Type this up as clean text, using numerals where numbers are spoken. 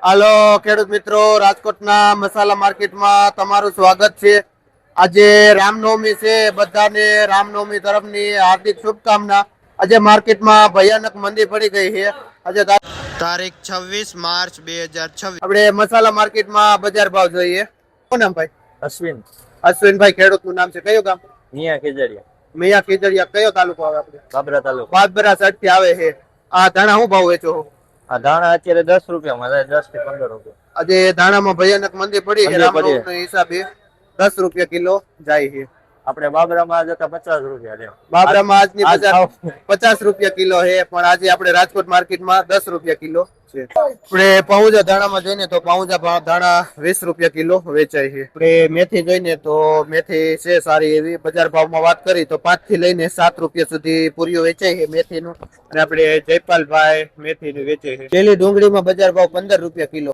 હાલો ખેડૂત મિત્રો, રાજકોટના મસાલા માર્કેટમાં તમારું સ્વાગત છે. આજે રામનવમી છે, બધાને રામનવમી તરફની હાર્દિક શુભકામના. આજે માર્કેટમાં ભયાનક મંદી પડી ગઈ છે. આજે તારીખ 26 માર્ચ 2026. આપણે મસાલા માર્કેટમાં બજાર ભાવ જોઈએ. શું નામ ભાઈ? અશ્વિનભાઈ. ખેડૂતનું નામ છે, કયું ગામ? મિયા ખીજડીયા. મિયા ખીજડીયા. કયો તાલુકો આવે? આપણે બાબરા તાલુકો. બાબરા સાઈડથી આવે છે. આ ધાણા શું ભાવ વેચો? આ ધાણા અત્યારે 10 રૂપિયામાં, 10 થી 15 રૂપિયા. આજે ધાણામાં ભયાનક મંદી પડી છે. રામનવમીના હિસાબે 10 રૂપિયા કિલો જાય છે. આપણે બાબરામાં જતા 50 રૂપિયા છે. બાબરામાં આજની બજાર 50 રૂપિયા કિલો છે, પણ આજે આપણે રાજકોટ માર્કેટમાં 10 રૂપિયા કિલો છે. આપણે પાઉંજા ધાણામાં જઈને તો પાઉંજા ધાણા 20 રૂપિયા કિલો વેચાય છે. આપણે મેથી જોઈને તો મેથી છે સારી એવી. બજાર ભાવમાં વાત કરી તો 5 થી લઈને 7 રૂપિયા સુધી પૂરીઓ વેચાય છે મેથીનું. અને આપણે જયપાલભાઈ મેથીનું વેચે છે. લીલી ડુંગળીમાં બજાર ભાવ 15 રૂપિયા કિલો.